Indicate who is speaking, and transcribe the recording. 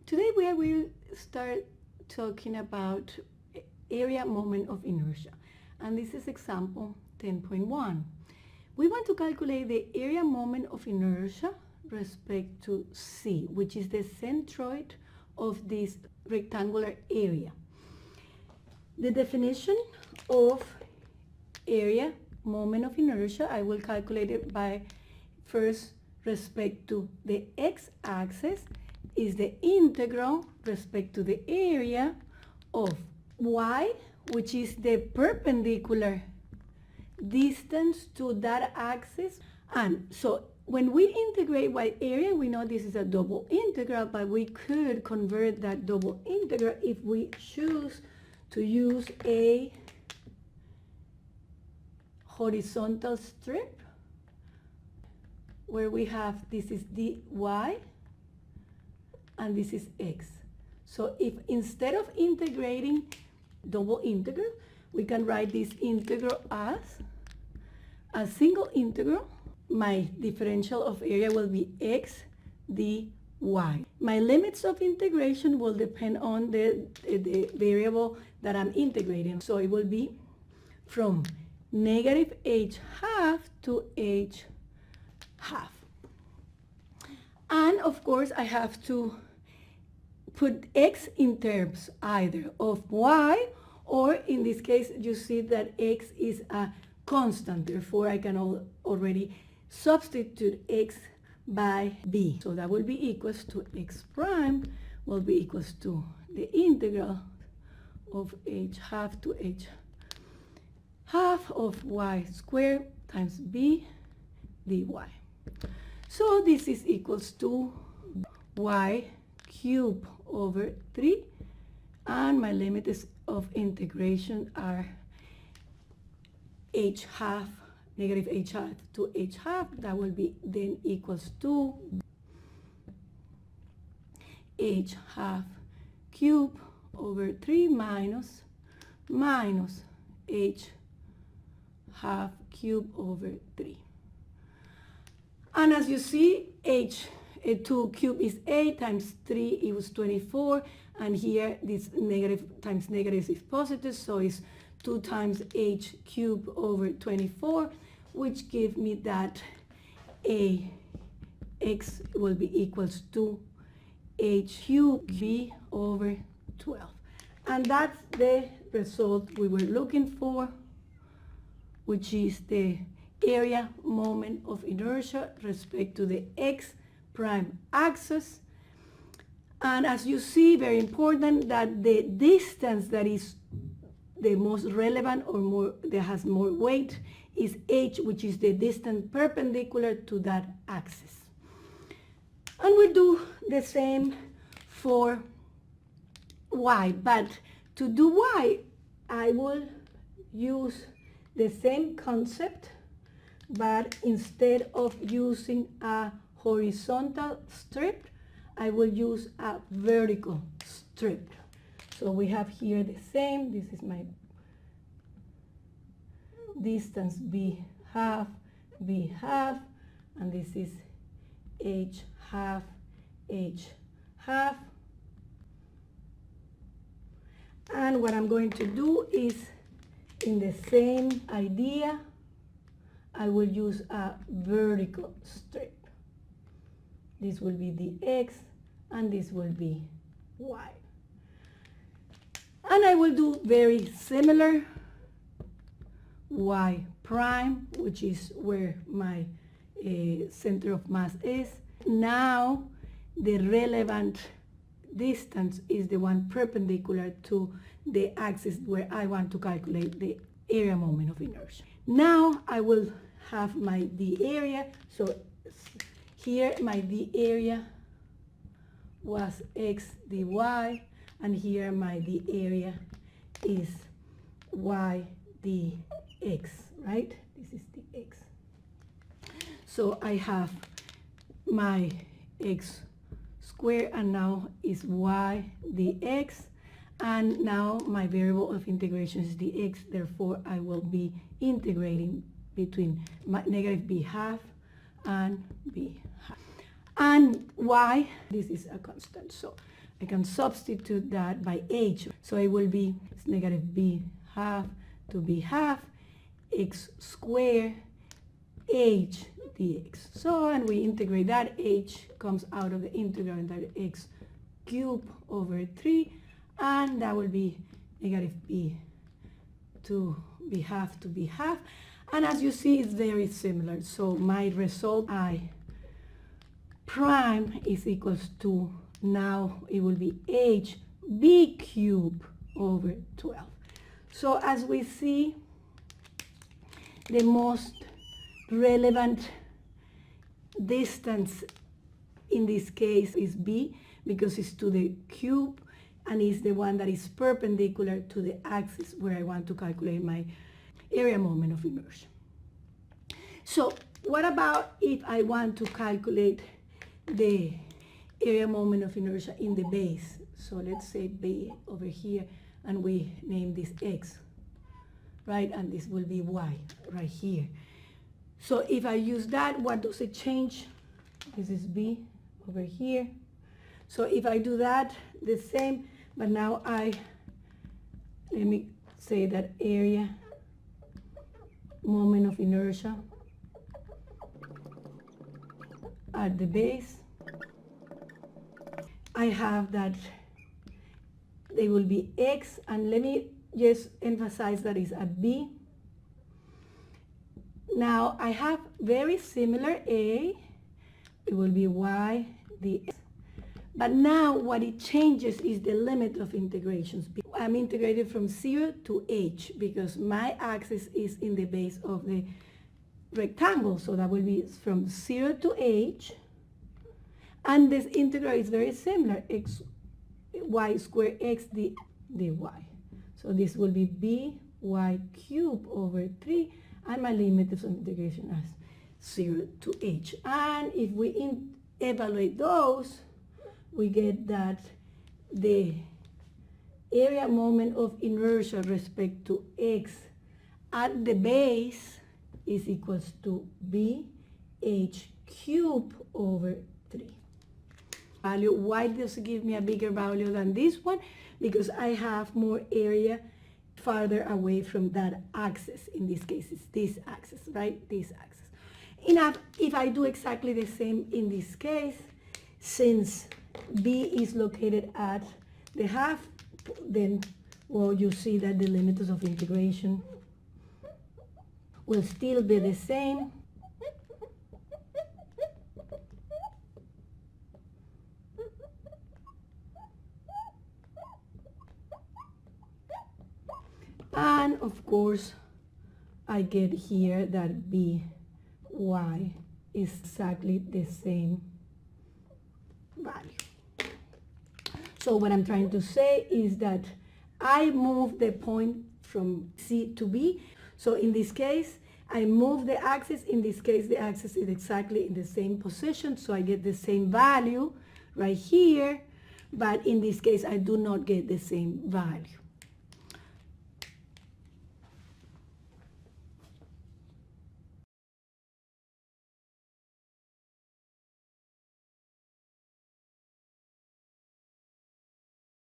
Speaker 1: Today we will start talking about area moment of inertia, and this is example 10.1. We want to calculate the area moment of inertia respect to C, which is the centroid of this rectangular area. The definition of area moment of inertia, I will calculate it by first respect to the x-axis is the integral respect to the area of y, which is the perpendicular distance to that axis. And so when we integrate y area, we know this is a double integral, but we could convert that double integral if we choose to use a horizontal strip where we have this is dy and this is x. So if instead of integrating double integral, we can write this integral as a single integral. My differential of area will be x dy. My limits of integration will depend on the variable that I'm integrating. So it will be from negative h half to h half. And of course I have to put x in terms either of y, or in this case you see that x is a constant, therefore I can already substitute x by b. So that will be equals to x prime will be equals to the integral of h half to h half of y squared times b dy. So this is equals to y cubed over 3, and my limits of integration are h half, negative h half to h half. That will be then equals to h half cubed over 3 minus h half cubed over 3. And as you see, h2 cubed is 8 times 3 it was 24, and here this negative times negative is positive, so it's 2 times h cubed over 24, which give me that x will be equals to h cubed b over 12. And that's the result we were looking for, which is the area moment of inertia respect to the x prime axis. And as you see, very important that the distance that is the most relevant or more that has more weight is h, which is the distance perpendicular to that axis. And we do the same for y, but to do y I will use the same concept, but instead of using a horizontal strip, I will use a vertical strip. So we have here the same, this is my distance b half, and this is h half, And what I'm going to do is, in the same idea, I will use a vertical strip. This will be the x, and this will be y. And I will do very similar y prime, which is where my center of mass is. Now the relevant distance is the one perpendicular to the axis where I want to calculate the area moment of inertia. Now I will have my d area. So here my d area was x dy, and here my d area is y dx, right? This is the x. So I have my x squared, and now is y dx, and now my variable of integration is dx, therefore I will be integrating between my negative b half and b half. And y, this is a constant, so I can substitute that by h. So it will be negative b half to b half x squared h dx. So, and we integrate that, h comes out of the integral, and that x cubed over 3, and that will be negative b to b half to b half. And as you see, it's very similar. So my result, I prime is equals to, now it will be h b cubed over 12. So as we see, the most relevant distance in this case is b, because it's to the cube and is the one that is perpendicular to the axis where I want to calculate my area moment of inertia. So what about if I want to calculate the area moment of inertia in the base? So let's say b over here, and we name this x, right? And this will be y right here. So if I use that, what does it change? This is b over here. So if I do that, the same, but now let me say that area moment of inertia at the base, I have that they will be x, and let me just emphasize that is at b. Now I have very similar a, it will be y dx. But now what it changes is the limit of integrations. I'm integrated from 0 to h because my axis is in the base of the rectangle. So that will be from 0 to h. And this integral is very similar, y squared x dy. So this will be by cubed over 3, and my limit of integration as 0 to h. And if we evaluate those, we get that the area moment of inertia respect to x at the base is equals to bh cubed over 3. Value, why does it give me a bigger value than this one? Because I have more area farther away from that axis. In this case, it's this axis, right? This axis. If I do exactly the same in this case, since b is located at the half, then, well, you see that the limits of integration will still be the same. And of course, I get here that by is exactly the same value. So what I'm trying to say is that I move the point from C to B. So in this case, I move the axis. In this case, the axis is exactly in the same position. So I get the same value right here. But in this case, I do not get the same value.